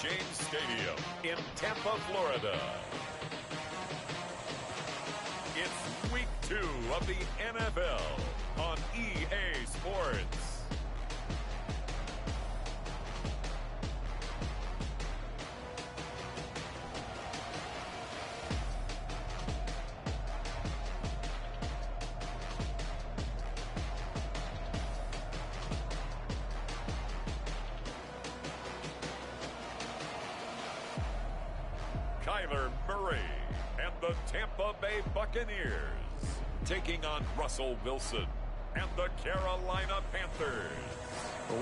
James Stadium in Tampa, Florida. It's week 2 of the NFL on EA Sports. Kyler Murray and the Tampa Bay Buccaneers taking on Russell Wilson and the Carolina Panthers.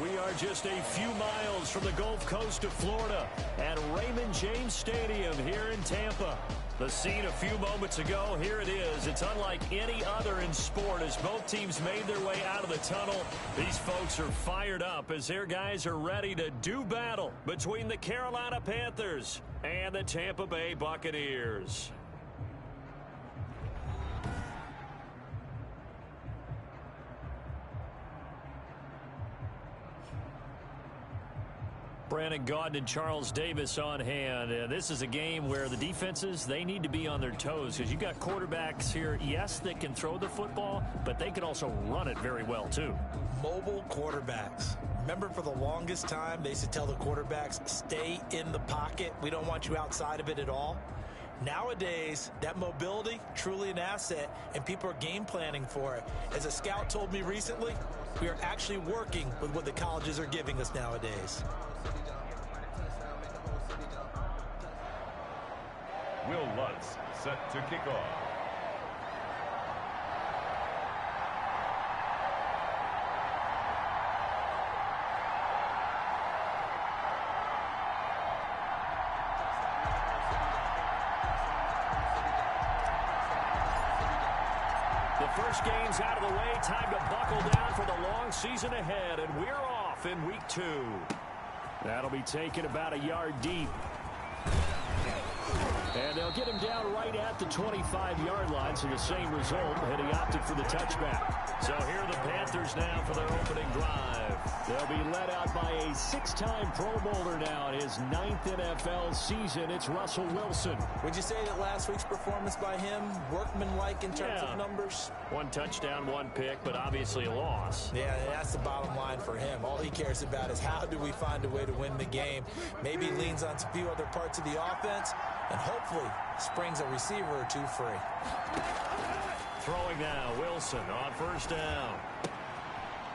We are just a few miles from the Gulf Coast of Florida at Raymond James Stadium here in Tampa. The scene a few moments ago, here it is. It's unlike any other in sport as both teams made their way out of the tunnel. These folks are fired up as their guys are ready to do battle between the Carolina Panthers and the Tampa Bay Buccaneers. Brandon Gaudin and Charles Davis on hand. This is a game where the defenses, they need to be on their toes because you got quarterbacks here, yes, that can throw the football, but they can also run it very well too. Mobile quarterbacks. Remember, for the longest time, they used to tell the quarterbacks, stay in the pocket. We don't want you outside of it at all. Nowadays, that mobility, truly an asset, and people are game planning for it. As a scout told me recently, we are actually working with what the colleges are giving us nowadays. Will Lutz set to kick off. The first game's out of the way. Time to buckle down for the long season ahead, and we're off in week 2. That'll be taken about a yard deep. And they'll get him down right at the 25-yard line, so the same result, and he opted for the touchback. So here are the Panthers now for their opening drive. They'll be led out by a 6-time Pro Bowler now in his 9th NFL season. It's Russell Wilson. Would you say that last week's performance by him, workmanlike in terms of numbers? 1 touchdown, 1 pick, but obviously a loss. Yeah, that's the bottom line for him. All he cares about is how do we find a way to win the game. Maybe he leans on a few other parts of the offense, and hopefully springs a receiver or two free. Throwing now, Wilson on first down.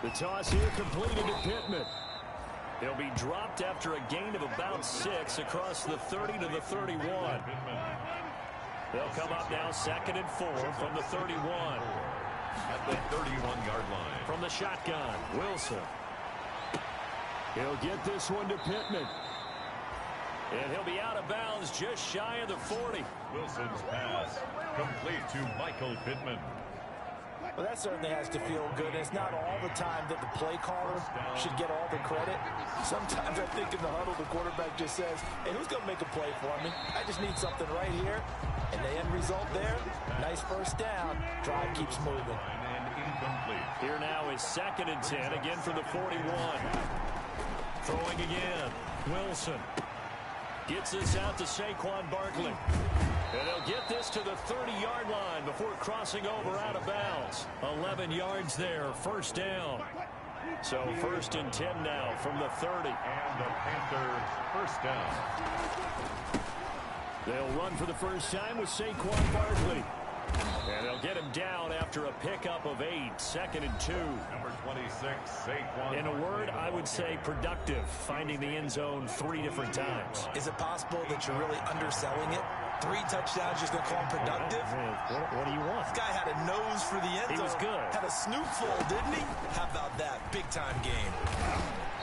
The toss here completed to Pittman. He'll be dropped after a gain of about 6 across the 30 to the 31. They'll come up now 2nd and 4 from the 31. At the 31-yard line. From the shotgun, Wilson. He'll get this one to Pittman. And he'll be out of bounds just shy of the 40. Wilson's pass complete to Michael Pittman. Well, that certainly has to feel good. It's not all the time that the play caller should get all the credit. Sometimes I think in the huddle, the quarterback just says, hey, who's going to make a play for me? I just need something right here. And the end result there, nice first down. Drive keeps moving. And incomplete. Here now is 2nd and 10, again for the 41. Throwing again, Wilson. Gets this out to Saquon Barkley. And they'll get this to the 30-yard line before crossing over out of bounds. 11 yards there, first down. So 1st and 10 now from the 30. And the Panthers first down. They'll run for the first time with Saquon Barkley. And they'll get him down after a pickup of 8, 2nd and 2. Number 26, Saquon. In a word, I would say productive, finding the end zone 3 different times. Is it possible that you're really underselling it? 3 touchdowns, just going to call him productive? What do you want? This guy had a nose for the end zone. He was good. Had a snootful, didn't he? How about that? Big-time game.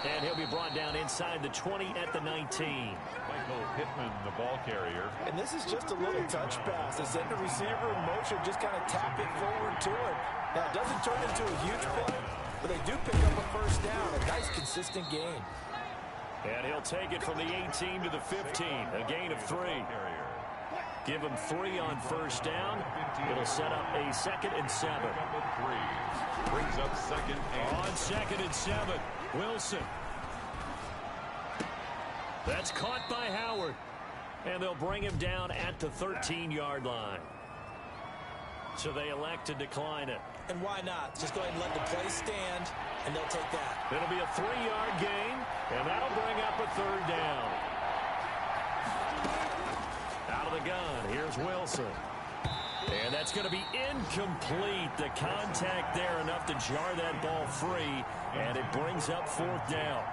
And he'll be brought down inside the 20 at the 19. Michael Pittman, the ball carrier. And this is just a little touch pass. They send the receiver in motion, just kind of tap it forward to him. Now, it doesn't turn into a huge play, but they do pick up a first down. A nice, consistent game. And he'll take it from the 18 to the 15. A gain of 3. Give him 3 on first down. It'll set up a 2nd and 7. Number 3 brings up 2nd and on 2nd and 7. Wilson. That's caught by Howard. And they'll bring him down at the 13-yard line. So they elect to decline it. And why not? Just go ahead and let the play stand, and they'll take that. It'll be a 3-yard gain, and that'll bring up a 3rd down. Out of the gun, here's Wilson. And that's going to be incomplete. The contact there enough to jar that ball free, and it brings up 4th down.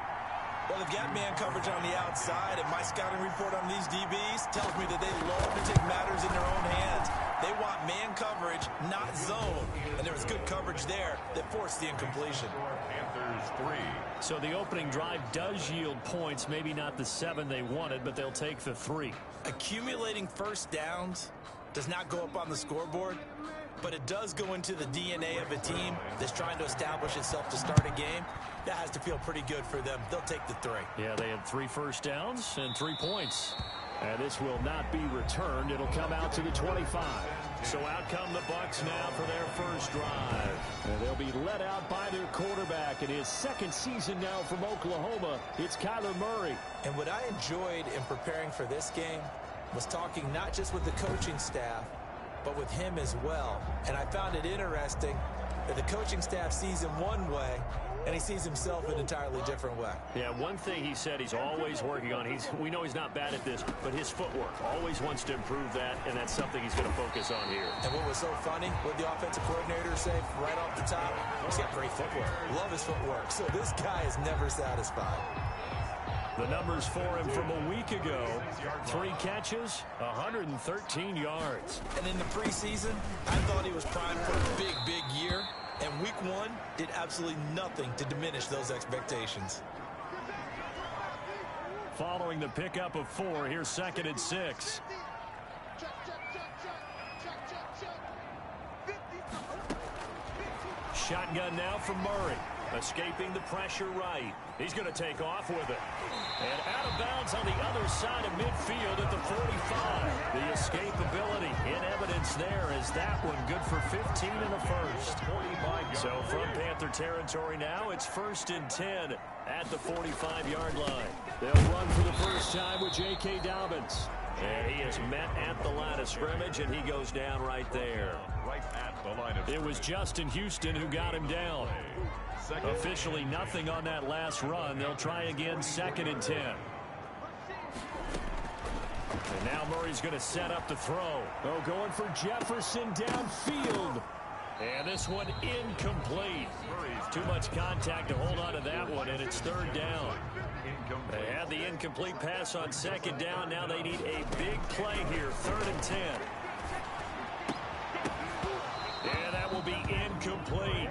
Well, they've got man coverage on the outside, and my scouting report on these DBs tells me that they love to take matters in their own hands. They want man coverage, not zone. And there was good coverage there that forced the incompletion. Panthers 3. So the opening drive does yield points, maybe not the 7 they wanted, but they'll take the 3. Accumulating first downs does not go up on the scoreboard, but it does go into the DNA of a team that's trying to establish itself to start a game. That has to feel pretty good for them. They'll take the 3. Yeah, they had 3 first downs and 3 points. And this will not be returned. It'll come out to the 25. So out come the Bucs now for their first drive. And they'll be led out by their quarterback in his 2nd season now from Oklahoma. It's Kyler Murray. And what I enjoyed in preparing for this game was talking not just with the coaching staff, but with him as well. And I found it interesting that the coaching staff sees him one way, and he sees himself an entirely different way. Yeah, one thing he said he's always working on, we know he's not bad at this, but his footwork, always wants to improve that, and that's something he's going to focus on here. And what was so funny, what the offensive coordinator say right off the top, he's got great footwork. Love his footwork. So this guy is never satisfied. The numbers for him from a week ago, 3 catches, 113 yards. And in the preseason, I thought he was primed for a big, big year. And week 1 did absolutely nothing to diminish those expectations. Following the pickup of 4, here's 2nd and 6. Shotgun now from Murray. Escaping the pressure right. He's going to take off with it. And out of bounds on the other side of midfield at the 45. The escapability in evidence there is that one good for 15 in the first. So from Panther territory now, it's 1st and 10 at the 45-yard line. They'll run for the first time with J.K. Dobbins. And he is met at the line of scrimmage, and he goes down right there. Right at the line of It was Justin Houston who got him down. Officially nothing on that last run. They'll try again 2nd and 10. And now Murray's going to set up the throw. Oh, going for Jefferson downfield. And this one incomplete. Too much contact to hold on to that one, and it's 3rd down. They had the incomplete pass on 2nd down. Now they need a big play here, 3rd and 10. And that will be incomplete.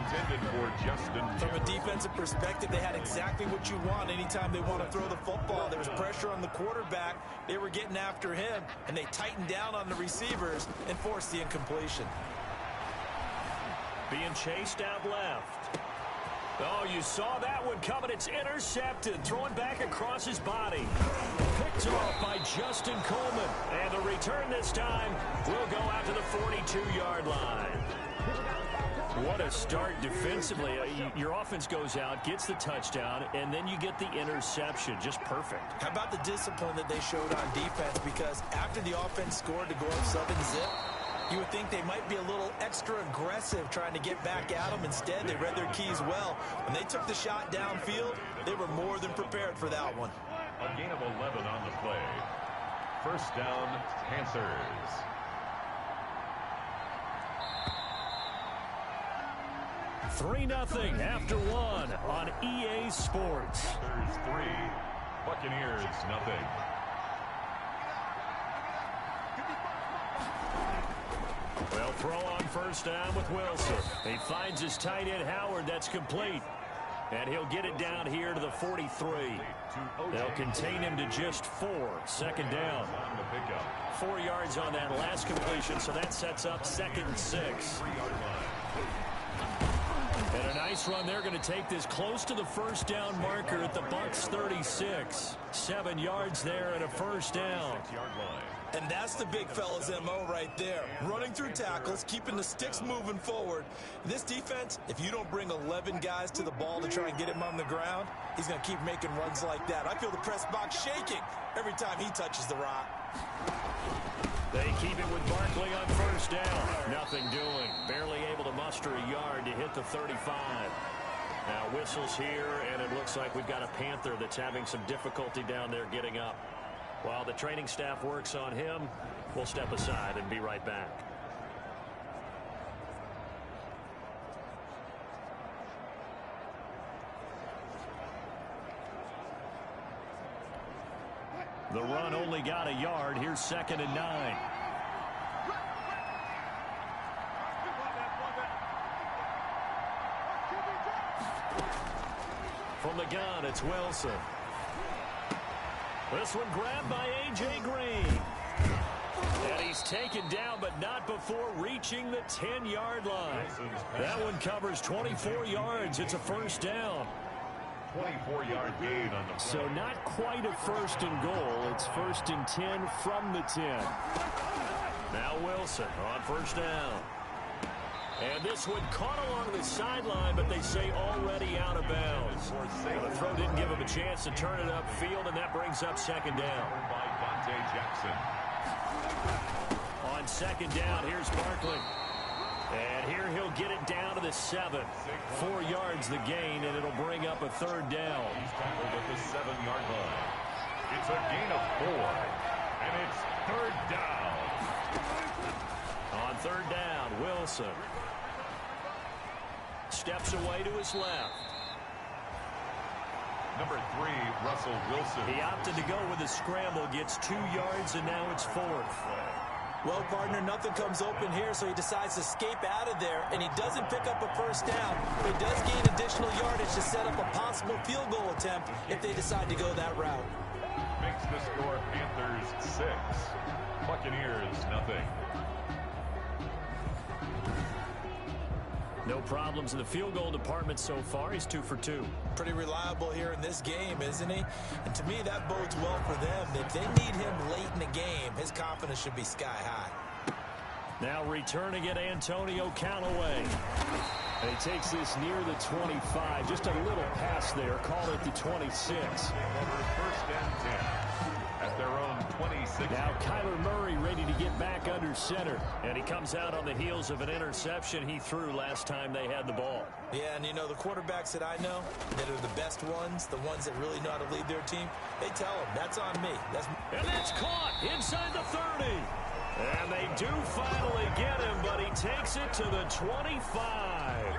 intended for Justin. From a defensive perspective, they had exactly what you want anytime they want to throw the football. There was pressure on the quarterback. They were getting after him, and they tightened down on the receivers and forced the incompletion. Being chased out left. Oh, you saw that one coming. It's intercepted. Throwing back across his body. Picked off by Justin Coleman. And the return this time will go out to the 42-yard line. What a start defensively. Your offense goes out, gets the touchdown, and then you get the interception. Just perfect. How about the discipline that they showed on defense? Because after the offense scored to go up 7-zip, you would think they might be a little extra aggressive trying to get back at them. Instead, they read their keys well. When they took the shot downfield, they were more than prepared for that one. A gain of 11 on the play. First down, Panthers. Three 0 after one on EA Sports. Panthers 3, Buccaneers 0. Well, throw on first down with Wilson. He finds his tight end Howard. That's complete. And he'll get it down here to the 43. They'll contain him to just 4. Second down. 4 yards on that last completion, so that sets up 2nd and 6. And a nice run. They're going to take this close to the first down marker at the Bucs 36. 7 yards there and a first down. 6-yard line. And that's the big fella's MO right there. Running through tackles, keeping the sticks moving forward. This defense, if you don't bring 11 guys to the ball to try and get him on the ground, he's going to keep making runs like that. I feel the press box shaking every time he touches the rock. They keep it with Barkley on first down. Nothing doing. Barely able to muster a yard to hit the 35. Now whistles here, and it looks like we've got a Panther that's having some difficulty down there getting up. While the training staff works on him, we'll step aside and be right back. The run only got a yard. Here's 2nd and 9. From the gun, it's Wilson. This one grabbed by A.J. Green. And he's taken down, but not before reaching the 10-yard line. That one covers 24 yards. It's a first down. 24-yard gain on the play. So not quite a first and goal. It's 1st and 10 from the 10. Now Wilson on first down. And this one caught along the sideline, but they say already out of bounds. The throw didn't give him a chance to turn it upfield, and that brings up 2nd down. By Dante Jackson. On 2nd down, here's Barkley. And here he'll get it down to the 7. 4 yards the gain, and it'll bring up a 3rd down. He's tackled at the 7-yard line. It's a gain of 4, and it's 3rd down. On 3rd down, Wilson steps away to his left. Number 3, Russell Wilson. He opted to go with a scramble, gets 2 yards, and now it's 4th. Well, partner, nothing comes open here, so he decides to escape out of there, and he doesn't pick up a first down, but he does gain additional yardage to set up a possible field goal attempt if they decide to go that route. Makes the score Panthers 6, Buccaneers nothing. No problems in the field goal department so far. He's 2 for 2. Pretty reliable here in this game, isn't he? And to me, that bodes well for them. If they need him late in the game, his confidence should be sky high. Now returning it, Antonio Callaway. And he takes this near the 25. Just a little pass there. Call it the 26. Over 1st and 10 at their own 26. Now Kyler Murray ready to get back under center. And he comes out on the heels of an interception he threw last time they had the ball. Yeah, and you know, the quarterbacks that I know that are the best ones, the ones that really know how to lead their team, they tell them, that's on me. And that's caught inside the 30. And they do finally get him, but he takes it to the 25.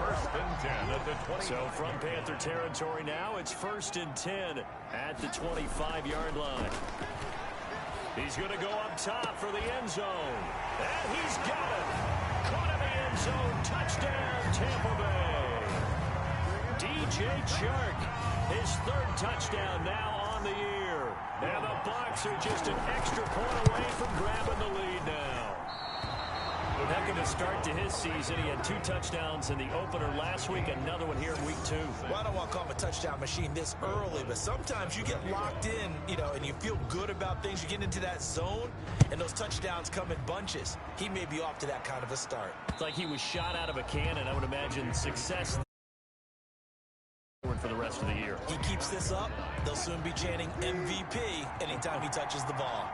1st and 10 at the 20. So from Panther territory now, it's 1st and 10 at the 25-yard line. He's going to go up top for the end zone. And he's got it. Caught in the end zone. Touchdown, Tampa Bay. DJ Chark, his 3rd touchdown now on the year. And the Bucs are just an extra point away from grabbing the lead now. Heck of a start to his season. He had 2 touchdowns in the opener last week, another one here in week 2. Well, I don't want to call him a touchdown machine this early, but sometimes you get locked in, you know, and you feel good about things. You get into that zone, and those touchdowns come in bunches. He may be off to that kind of a start. It's like he was shot out of a cannon. I would imagine success for the rest of the year. He keeps this up, they'll soon be chanting MVP anytime he touches the ball.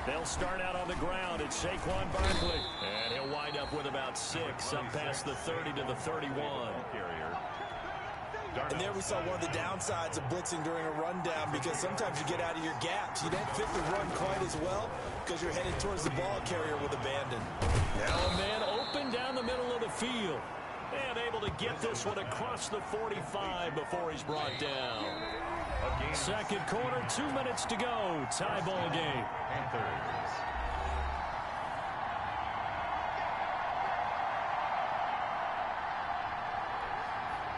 They'll start out on the ground. It's Saquon Barkley. And he'll wind up with about 6 up past the 30 to the 31. And there we saw one of the downsides of blitzing during a rundown, because sometimes you get out of your gaps. You don't fit the run quite as well because you're headed towards the ball carrier with abandon. Now a man open down the middle of the field. And able to get this one across the 45 before he's brought down. 2nd quarter, 2 minutes to go. Tie ball game. Panthers.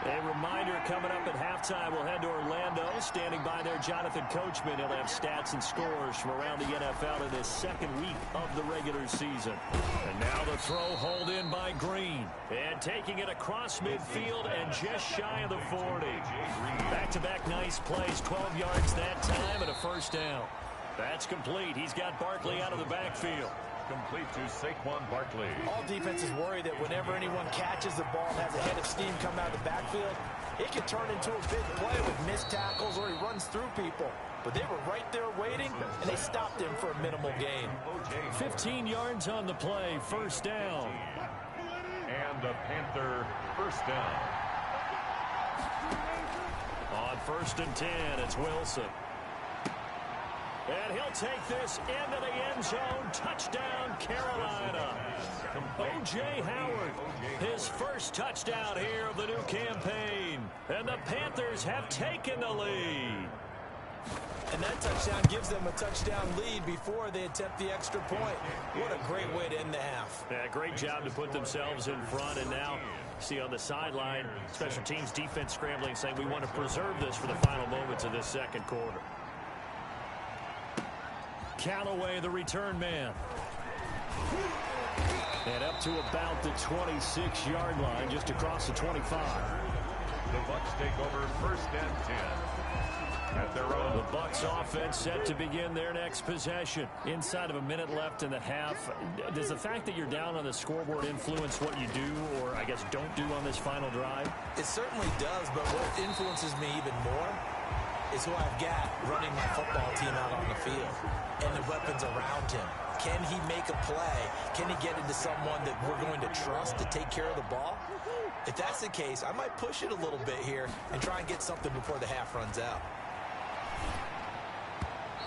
A reminder, coming up at halftime. We'll head to Orlando. Standing by there, Jonathan Coachman. He'll have stats and scores from around the NFL in this second week of the regular season. And now the throw hauled in by Green. And taking it across midfield and just shy of the 40. Back-to-back nice plays, 12 yards that time and a first down. That's complete. He's got Barkley out of the backfield. Complete to Saquon Barkley. All defenses worry that whenever anyone catches the ball and has a head of steam come out of the backfield, it can turn into a big play with missed tackles or he runs through people. But they were right there waiting, and they stopped him for a minimal gain. 15 yards on the play, first down. And the Panther first down. On 1st and 10, it's Wilson. And he'll take this into the end zone. Touchdown, Carolina. O.J. Howard, his first touchdown here of the new campaign. And the Panthers have taken the lead. And that touchdown gives them a touchdown lead before they attempt the extra point. What a great way to end the half. Yeah, great job to put themselves in front. And now, see on the sideline, special teams defense scrambling, saying we want to preserve this for the final moments of this second quarter. Callaway, the return man. And up to about the 26-yard line, just across the 25. The Bucs take over 1st and 10. At their own. The Bucs offense set to begin their next possession. Inside of a minute left in the half. Does the fact that you're down on the scoreboard influence what you do, or I guess don't do on this final drive? It certainly does, but what influences me even more is who I've got running my football team out on the field and the weapons around him. Can he make a play? Can he get into someone that we're going to trust to take care of the ball? If that's the case, I might push it a little bit here and try and get something before the half runs out.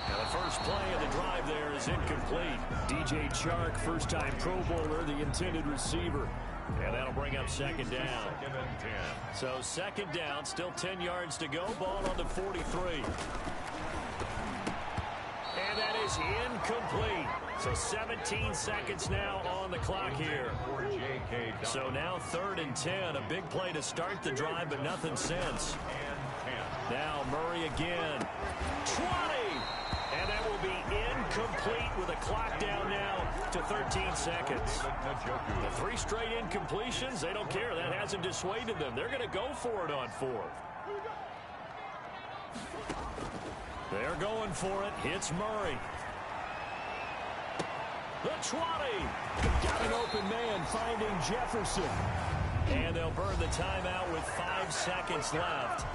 Now the first play of the drive there is incomplete. DJ Chark, first-time Pro Bowler, the intended receiver. And that'll bring up second down. 2nd and 10. So second down, still 10 yards to go. Ball on the 43. And that is incomplete. So 17 seconds now on the clock here. So now 3rd and 10. A big play to start the drive, but nothing since. Now Murray again. 20! And that will be incomplete with a clock down now to 13 seconds. The 3 straight incompletions, they don't care. That hasn't dissuaded them. They're going to go for it on 4th. They're going for it. Hits Murray. The 20. Got an open man finding Jefferson. And they'll burn the timeout with 5 seconds left.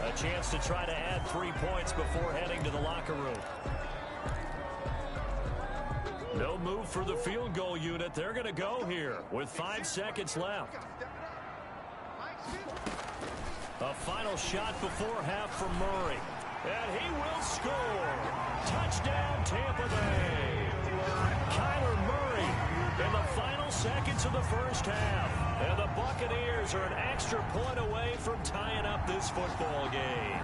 A chance to try to add 3 points before heading to the locker room. No move for the field goal unit. They're going to go here with 5 seconds left. A final shot before half from Murray. And he will score. Touchdown, Tampa Bay. Kyler Murray in the final seconds of the first half. And the Buccaneers are an extra point away from tying up this football game.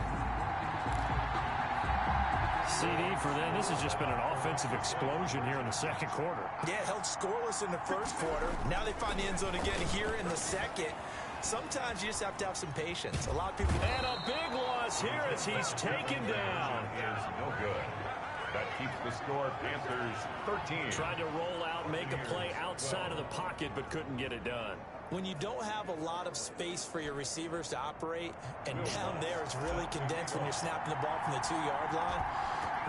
CD for them, this has just been an offensive explosion here in the second quarter. Yeah, held scoreless in the first quarter. Now they find the end zone again here in the second. Sometimes you just have to have some patience. A lot of people... And a big loss here as he's taken down. Is no good. That keeps the score Panthers 13. Tried to roll out, make a play outside of the pocket, but couldn't get it done. When you don't have a lot of space for your receivers to operate, and down there it's really condensed when you're snapping the ball from the 2-yard line,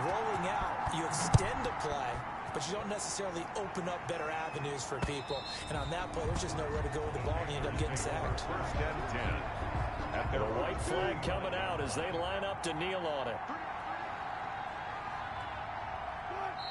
rolling out, you extend the play, but you don't necessarily open up better avenues for people. And on that play, there's just nowhere to go with the ball, and you end up getting sacked. 1st and 10. The white flag coming out as they line up to kneel on it.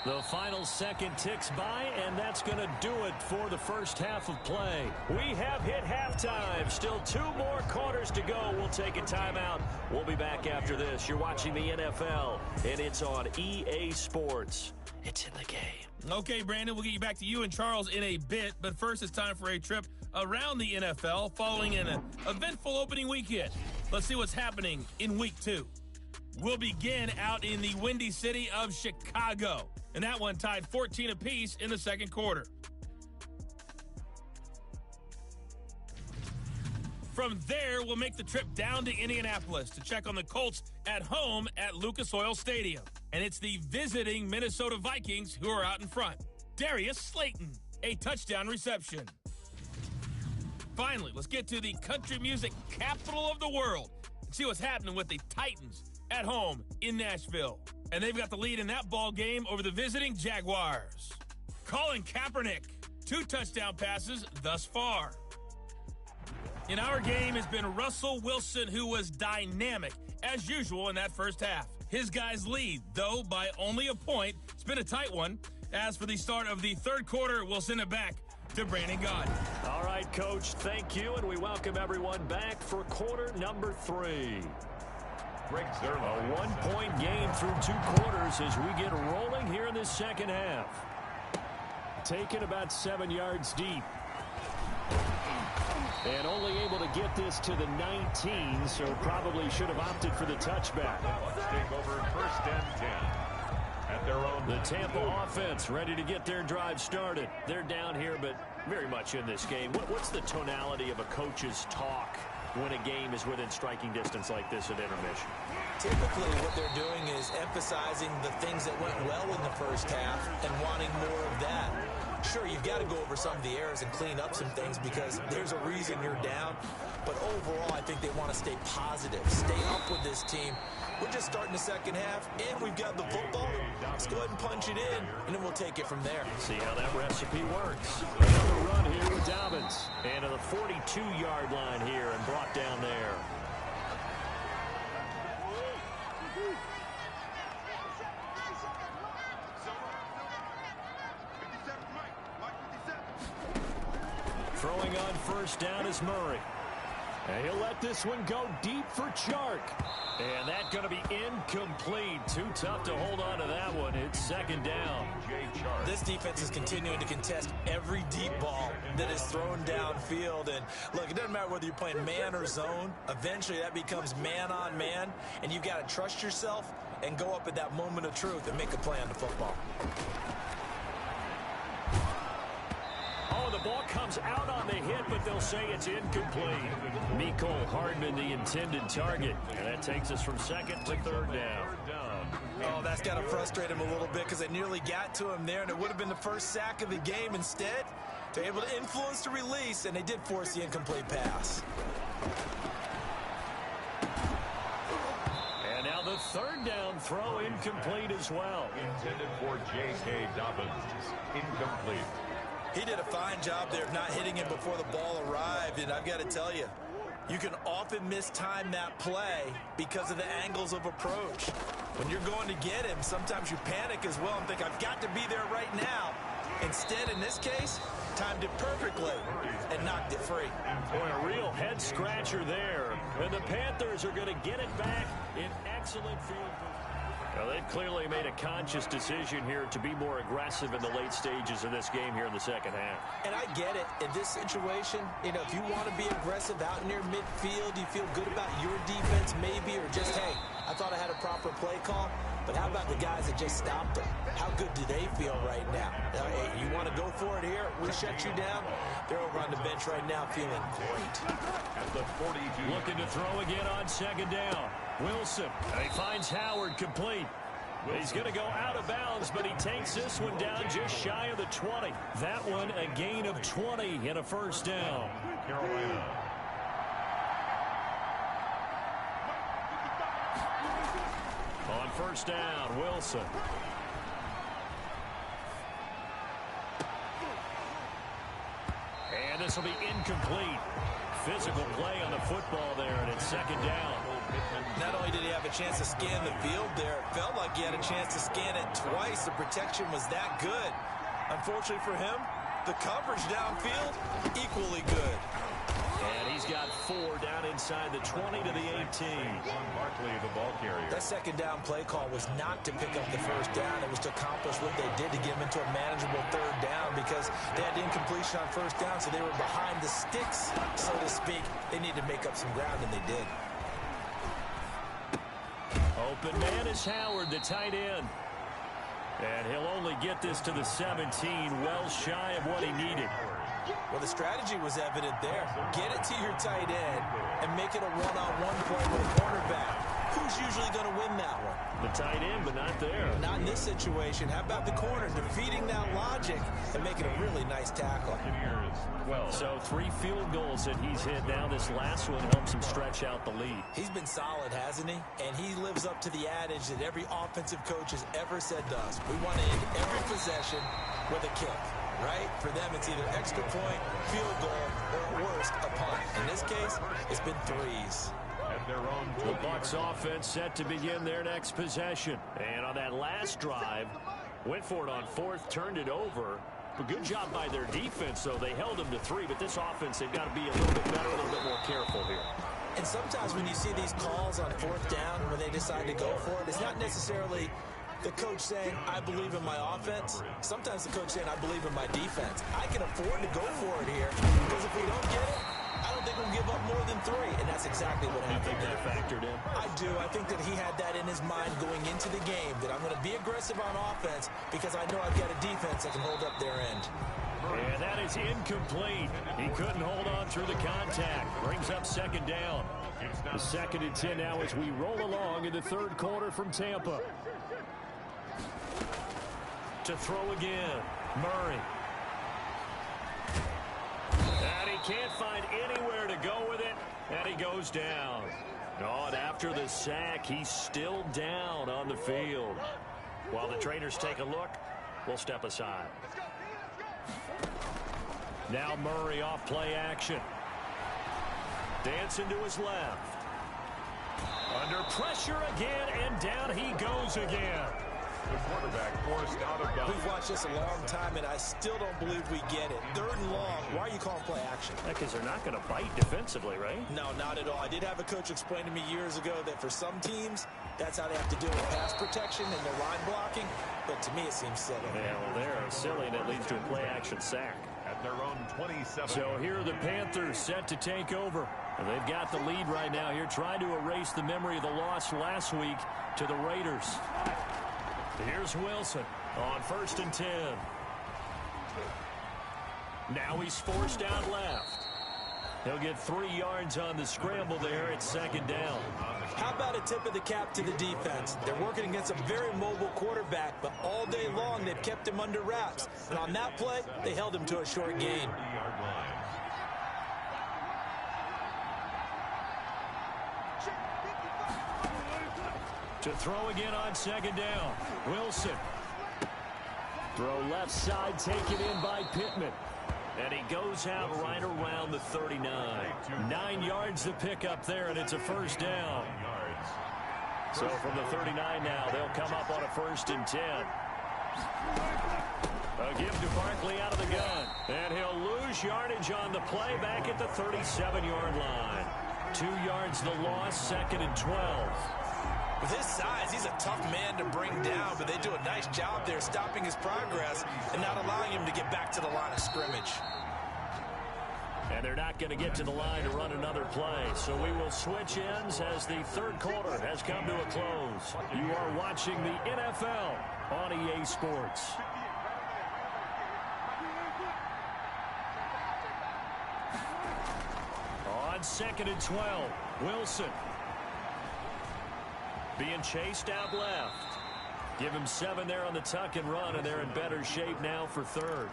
The final second ticks by, and that's going to do it for the first half of play. We have hit halftime. Still 2 more quarters to go. We'll take a timeout. We'll be back after this. You're watching the NFL, and it's on EA Sports. It's in the game. Okay, Brandon, we'll get you back to you and Charles in a bit, but first it's time for a trip around the NFL following an eventful opening weekend. Let's see what's happening in Week 2. We'll begin out in the windy city of Chicago, and that one tied 14 apiece in the second quarter. From there, we'll make the trip down to Indianapolis to check on the Colts at home at Lucas Oil Stadium. And it's the visiting Minnesota Vikings who are out in front. Darius Slayton, a touchdown reception. Finally, let's get to the country music capital of the world and see what's happening with the Titans at home in Nashville. And they've got the lead in that ball game over the visiting Jaguars. Colin Kaepernick, 2 touchdown passes thus far. In our game has been Russell Wilson, who was dynamic, as usual, in that first half. His guys lead, though, by only a point. It's been a tight one. As for the start of the third quarter, we'll send it back to Brandon Gott. All right, Coach, thank you, and we welcome everyone back for quarter number 3. A 1-point game through 2 quarters as we get rolling here in this second half. Taken about 7 yards deep. And only able to get this to the 19, so probably should have opted for the touchback. Take over 1st and 10 at their own. The Tampa offense ready to get their drive started. They're down here, but very much in this game. What's the tonality of a coach's talk when a game is within striking distance like this at intermission? Typically, what they're doing is emphasizing the things that went well in the first half and wanting more of that. Sure, you've got to go over some of the errors and clean up some things because there's a reason you're down. But overall, I think they want to stay positive, stay up with this team. We're just starting the second half, and we've got the football. Let's go ahead and punch it in, and then we'll take it from there. See how that recipe works. Another run here with Dobbins. And to the 42-yard line here and brought down there. Throwing on first down is Murray. And he'll let this one go deep for Chark. And that's going to be incomplete. Too tough to hold on to that one. It's second down. This defense is continuing to contest every deep ball that is thrown downfield. And look, it doesn't matter whether you're playing man or zone. Eventually that becomes man on man. And you've got to trust yourself and go up at that moment of truth and make a play on the football. Oh, the ball comes out on the hit, but they'll say it's incomplete. Mecole Hardman, the intended target. And that takes us from second to third down. Oh, that's got to frustrate him a little bit because they nearly got to him there, and it would have been the first sack of the game. Instead, they're able to influence the release, and they did force the incomplete pass. And now the third down throw incomplete as well. Intended for J.K. Dobbins. Incomplete. He did a fine job there of not hitting him before the ball arrived, and I've got to tell you, you can often mistime that play because of the angles of approach. When you're going to get him, sometimes you panic as well and think, I've got to be there right now. Instead, in this case, timed it perfectly and knocked it free. Boy, a real head-scratcher there. And the Panthers are going to get it back in excellent field position. Well, they've clearly made a conscious decision here to be more aggressive in the late stages of this game here in the second half. And I get it. In this situation, you know, if you want to be aggressive out near midfield, you feel good about your defense maybe, or just, hey, I thought I had a proper play call. But how about the guys that just stopped them? How good do they feel right now? Hey, you want to go for it here? We shut you down. They're over on the bench right now feeling great. At the 42. Looking to throw again on second down. Wilson, he finds Howard complete. He's going to go out of bounds, but he takes this one down just shy of the 20. That one a gain of 20 and a first down. Carolina. On first down, Wilson. And this will be incomplete. Physical play on the football there, and it's second down. Not only did he have a chance to scan the field there, it felt like he had a chance to scan it twice. The protection was that good. Unfortunately for him, the coverage downfield, equally good. And he's got 4 down inside the 20 to the 18. Barkley, the ball carrier. That second down play call was not to pick up the first down. It was to accomplish what they did to get him into a manageable third down because they had incompletion on first down, so they were behind the sticks, so to speak. They needed to make up some ground, and they did. Open man is Howard, the tight end. And he'll only get this to the 17, well shy of what he needed. Well, the strategy was evident there. Get it to your tight end and make it a one-on-one play with a cornerback. Who's usually going to win that one? The tight end, but not there. Not in this situation. How about the corner defeating that logic and making a really nice tackle? So 3 field goals that he's hit. Now this last one helps him stretch out the lead. He's been solid, hasn't he? And he lives up to the adage that every offensive coach has ever said to us. We want to end every possession with a kick, right? For them, it's either extra point, field goal, or at worst, a punt. In this case, it's been threes. The Bucs offense set to begin their next possession. And on that last drive, went for it on 4th, turned it over. A good job by their defense, though. They held them to 3, but this offense, they've got to be a little bit better, a little bit more careful here. And sometimes when you see these calls on 4th down, when they decide to go for it, it's not necessarily the coach saying, I believe in my offense. Sometimes the coach saying, I believe in my defense. I can afford to go for it here because if we don't get it, I don't think we'll give up more than 3, and that's exactly what happened there. Factored in? I do. I think that he had that in his mind going into the game, that I'm going to be aggressive on offense because I know I've got a defense that can hold up their end. And that is incomplete. He couldn't hold on through the contact. Brings up 2nd down. The 2nd and 10 now as we roll along in the 3rd quarter from Tampa. To throw again, Murray. And he can't find anywhere to go with it, and he goes down. Oh, and after the sack, he's still down on the field. While the trainers take a look, we'll step aside. Now Murray off play action. Dancing to his left. Under pressure again, and down he goes again. The quarterback forced out of bounds. We've watched this a long time, and I still don't believe we get it. 3rd and long. Why are you calling play action? Because they're not going to bite defensively, right? No, not at all. I did have a coach explain to me years ago that for some teams, that's how they have to deal with pass protection and their line blocking. But to me, it seems silly. Yeah, well, they're silly, and it leads to a play-action sack. At their own 27. So here are the Panthers set to take over. And they've got the lead right now here, trying to erase the memory of the loss last week to the Raiders. Here's Wilson on 1st and 10. Now he's forced out left. He'll get 3 yards on the scramble there at 2nd down. How about a tip of the cap to the defense? They're working against a very mobile quarterback, but all day long they've kept him under wraps. And on that play, they held him to a short gain. To throw again on 2nd down. Wilson. Throw left side, taken in by Pittman. And he goes out right around the 39. 9 yards to pick up there, and it's a 1st down. So from the 39 now, they'll come up on a 1st and 10. A give to Barkley out of the gun. And he'll lose yardage on the play back at the 37-yard line. 2 yards the loss, 2nd and 12. With his size, he's a tough man to bring down, but they do a nice job there stopping his progress and not allowing him to get back to the line of scrimmage. And they're not going to get to the line to run another play. So we will switch ends as the 3rd quarter has come to a close. You are watching the NFL on EA Sports. On 2nd and 12, Wilson. Being chased out left. Give him 7 there on the tuck and run, and they're in better shape now for 3rd.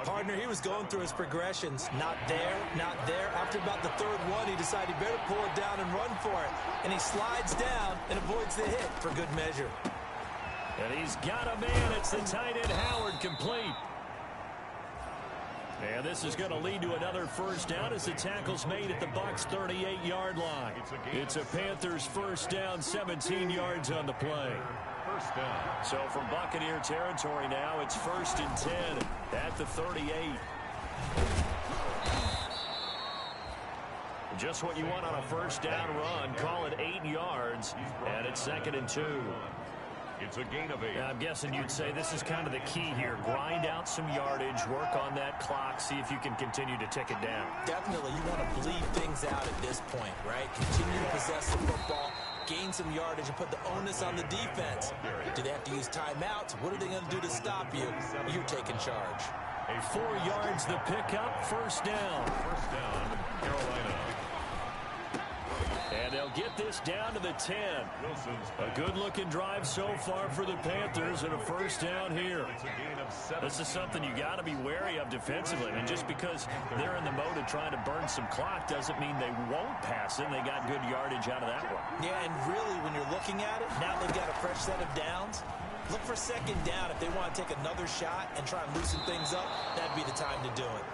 Partner, he was going through his progressions. Not there, not there. After about the 3rd one, he decided he better pull it down and run for it. And he slides down and avoids the hit for good measure. And he's got a man. It's the tight end Howard, complete. And this is going to lead to another 1st down as the tackle's made at the Bucs' 38-yard line. It's a Panthers 1st down, 17 yards on the play. 1st down. So from Buccaneer territory now, it's 1st and 10 at the 38. Just what you want on a 1st down run. Call it 8 yards, and it's 2nd and 2. It's a gain of 8. I'm guessing you'd say this is kind of the key here. Grind out some yardage, work on that clock, see if you can continue to tick it down. Definitely, you want to bleed things out at this point, right? Continue to possess the football, gain some yardage, and put the onus on the defense. Do they have to use timeouts? What are they going to do to stop you? You're taking charge. 4 yards the pickup, first down. First down, Carolina. And they'll get this down to the 10. A good-looking drive so far for the Panthers and a first down here. This is something you got to be wary of defensively. I mean, just because they're in the mode of trying to burn some clock doesn't mean they won't pass it. They got good yardage out of that one. Yeah, and really, when you're looking at it, now they've got a fresh set of downs. Look for second down. If they want to take another shot and try and loosen things up, that'd be the time to do it.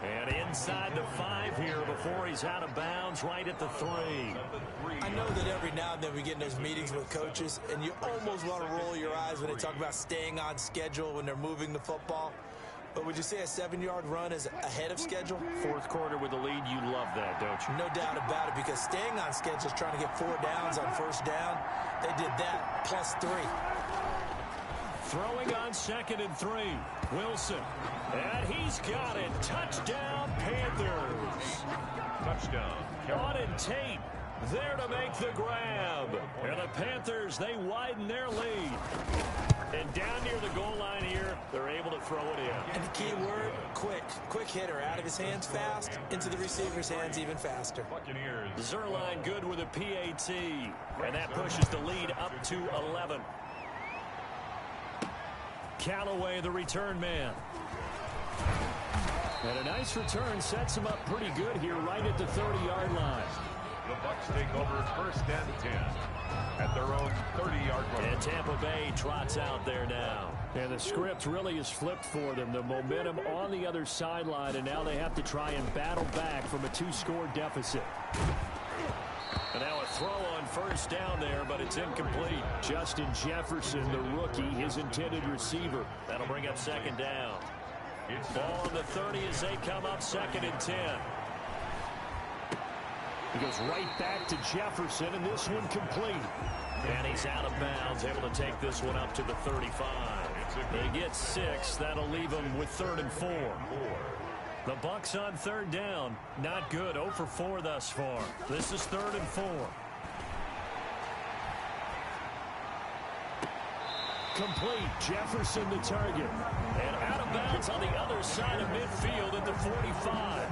And inside the 5 here before he's out of bounds, right at the 3. I know that every now and then we get in those meetings with coaches, and you almost want to roll your eyes when they talk about staying on schedule when they're moving the football. But would you say a 7-yard run is ahead of schedule? Fourth quarter with the lead, you love that, don't you? No doubt about it, because staying on schedule is trying to get 4 downs on first down. They did that plus 3. Throwing on 2nd and 3. Wilson. And he's got it. Touchdown, Panthers. Touchdown. Auden Tate there to make the grab. And the Panthers, they widen their lead. And down near the goal line here, they're able to throw it in. And the key word, quick. Quick hitter, out of his hands fast, into the receiver's hands even faster. Buccaneers. Zerline good with a PAT. And that pushes the lead up to 11. Callaway, the return man. And a nice return sets him up pretty good here right at the 30-yard line. The Bucs take over first and 10 at their own 30-yard line. And Tampa Bay trots out there now. And the script really is flipped for them. The momentum on the other sideline, and now they have to try and battle back from a 2-score deficit. And now a throw on first down there, but it's incomplete. Justin Jefferson, the rookie, his intended receiver. That'll bring up second down. Ball on the 30 as they come up 2nd and 10. He goes right back to Jefferson, and this one complete. And he's out of bounds, able to take this one up to the 35. They get 6. That'll leave them with 3rd and 4. The Bucs on 3rd down. Not good. 0 for 4 thus far. This is 3rd and 4. Complete. Jefferson the target. And out of bounds on the other side of midfield at the 45.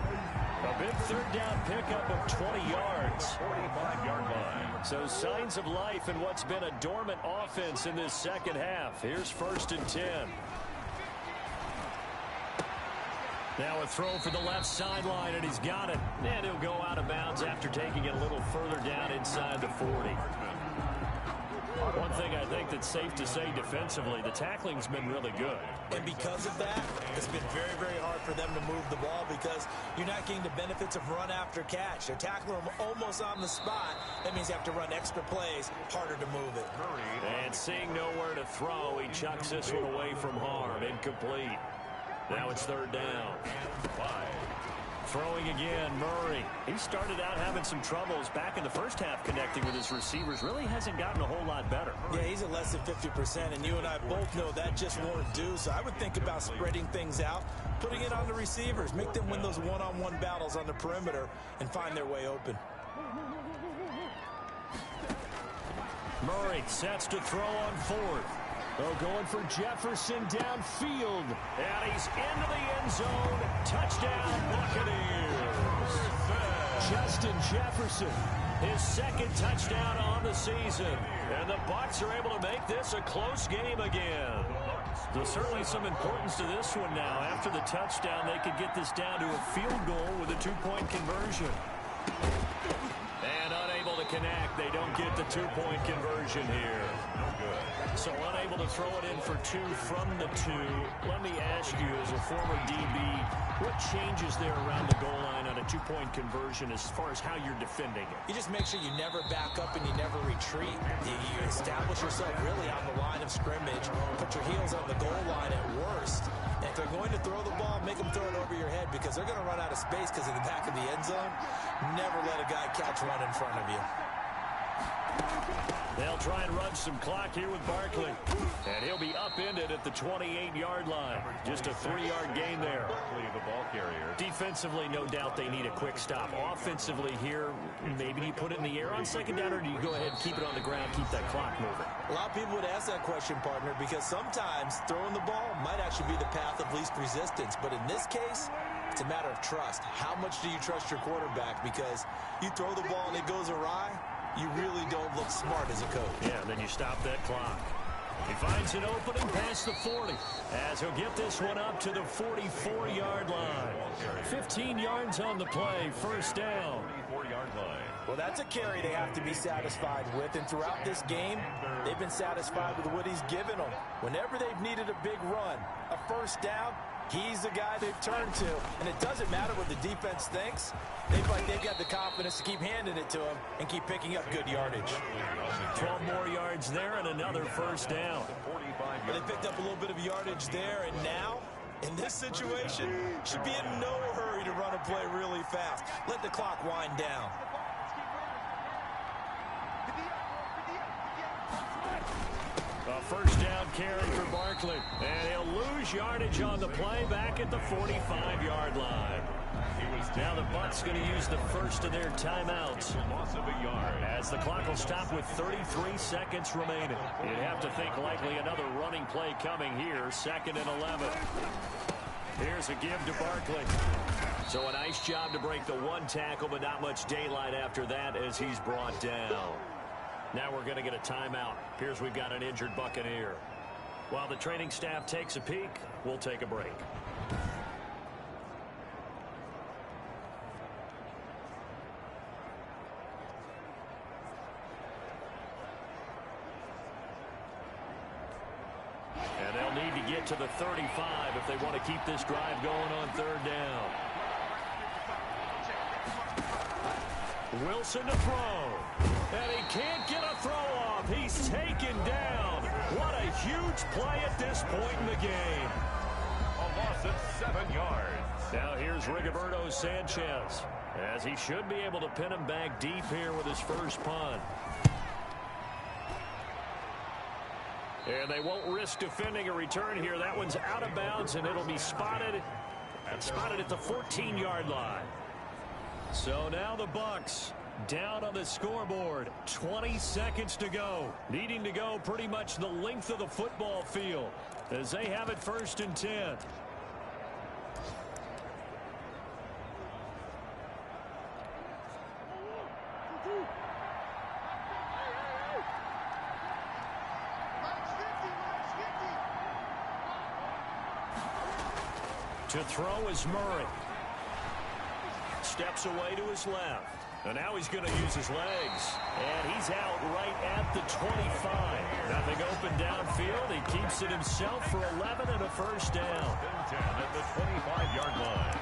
A big 3rd down pickup of 20 yards. 45-yard line. So signs of life in what's been a dormant offense in this second half. Here's 1st and 10. Now a throw for the left sideline, and he's got it. And he'll go out of bounds after taking it a little further down inside the 40. One thing I think that's safe to say defensively, the tackling's been really good. And because of that, it's been very, very hard for them to move the ball because you're not getting the benefits of run after catch. They're tackling them almost on the spot. That means you have to run extra plays, harder to move it. And seeing nowhere to throw, he chucks this one away from harm. Incomplete. Now it's 3rd down. Throwing again, Murray. He started out having some troubles back in the first half connecting with his receivers. Really hasn't gotten a whole lot better. Yeah, he's at less than 50%, and you and I both know that just won't do. So I would think about spreading things out, putting it on the receivers, make them win those one-on-one battles on the perimeter and find their way open. Murray sets to throw on 4th. Oh, going for Jefferson downfield. And he's into the end zone. Touchdown, Buccaneers. Justin Jefferson, his 2nd touchdown on the season. And the Bucs are able to make this a close game again. There's certainly some importance to this one now. After the touchdown, they could get this down to a field goal with a 2-point conversion. And unable to connect. They don't get the 2-point conversion here. So unable to throw it in for 2 from the 2. Let me ask you, as a former DB, what changes there around the goal line on a 2-point conversion as far as how you're defending it? You just make sure you never back up and you never retreat. You establish yourself really on the line of scrimmage. Put your heels on the goal line at worst. And if they're going to throw the ball, make them throw it over your head because they're going to run out of space because of the back of the end zone. Never let a guy catch one in front of you. They'll try and run some clock here with Barkley. And he'll be upended at the 28-yard line. Just a 3-yard gain there. Barkley, the ball carrier. Defensively, no doubt they need a quick stop. Offensively here, maybe you put it in the air on 2nd down, or do you go ahead and keep it on the ground, keep that clock moving. A lot of people would ask that question, partner, because sometimes throwing the ball might actually be the path of least resistance. But in this case, it's a matter of trust. How much do you trust your quarterback? Because you throw the ball and it goes awry, you really don't look smart as a coach. Yeah, and then you stop that clock. He finds an opening past the 40 as he'll get this one up to the 44-yard line. 15 yards on the play, first down. 44-yard line. Well, that's a carry they have to be satisfied with, and throughout this game, they've been satisfied with what he's given them. Whenever they've needed a big run, a first down, he's the guy they've turned to, and it doesn't matter what the defense thinks. They've got the confidence to keep handing it to him and keep picking up good yardage. 12 more yards there and another first down. Well, they picked up a little bit of yardage there, and now, in this situation, should be in no hurry to run a play really fast. Let the clock wind down. A first down carry for Barkley. And he'll lose yardage on the play back at the 45-yard line. Now the Bucs going to use the first of their timeouts. Loss of a yard. As the clock will stop with 33 seconds remaining. You'd have to think likely another running play coming here. 2nd and 11. Here's a give to Barkley. So a nice job to break the one tackle, but not much daylight after that as he's brought down. Now we're going to get a timeout. Appears we've got an injured Buccaneer. While the training staff takes a peek, we'll take a break. And they'll need to get to the 35 if they want to keep this drive going on 3rd down. Wilson to throw. And he can't get a throw off. He's taken down. What a huge play at this point in the game. A loss of 7 yards. Now here's Rigoberto Sanchez, as he should be able to pin him back deep here with his first punt. And they won't risk defending a return here. That one's out of bounds, and it'll be spotted at the 14-yard line. So now the Bucs down on the scoreboard. 20 seconds to go. Needing to go pretty much the length of the football field as they have it 1st and 10. To throw is Murray. Steps away to his left. And now he's going to use his legs. And he's out right at the 25. Nothing open downfield. He keeps it himself for 11 and a first down. 10 at the 25-yard line.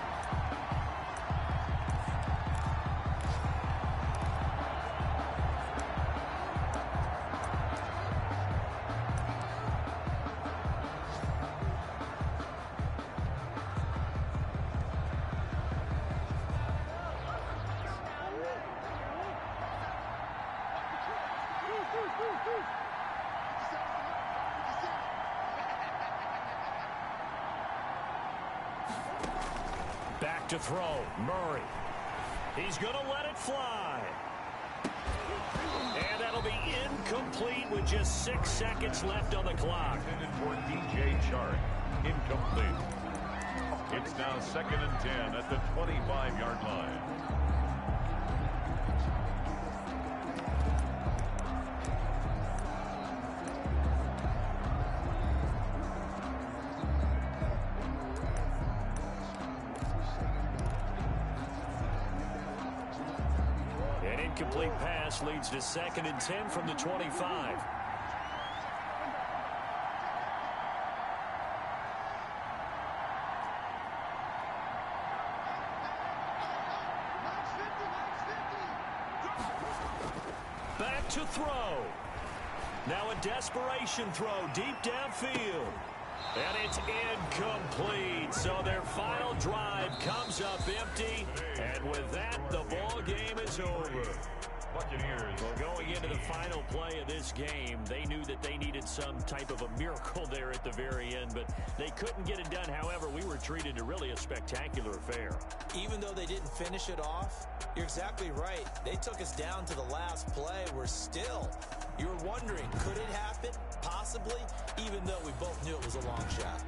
Back to throw. Murray. He's going to let it fly. And that'll be incomplete with just 6 seconds left on the clock. Intended for DJ Chark. Incomplete. It's now 2nd and 10 at the 25-yard line. Incomplete pass leads to 2nd and 10 from the 25. Back to throw. Now a desperation throw deep downfield. And it's incomplete. So their final drive comes up empty. And with that, the ball game is over. Buccaneers. Well, going into the final play of this game, they knew that they needed needed some type of a miracle there at the very end, but they couldn't get it done. However, we were treated to really a spectacular affair. Even though they didn't finish it off, you're exactly right. They took us down to the last play. We're still, you were wondering, could it happen? Possibly, even though we both knew it was a long shot.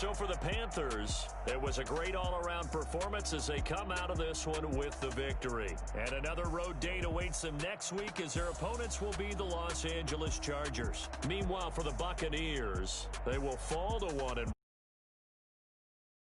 So for the Panthers, it was a great all-around performance as they come out of this one with the victory. And another road date awaits them next week as their opponents will be the Los Angeles Chargers. Meanwhile, for the Buccaneers, they will fall to 1-1.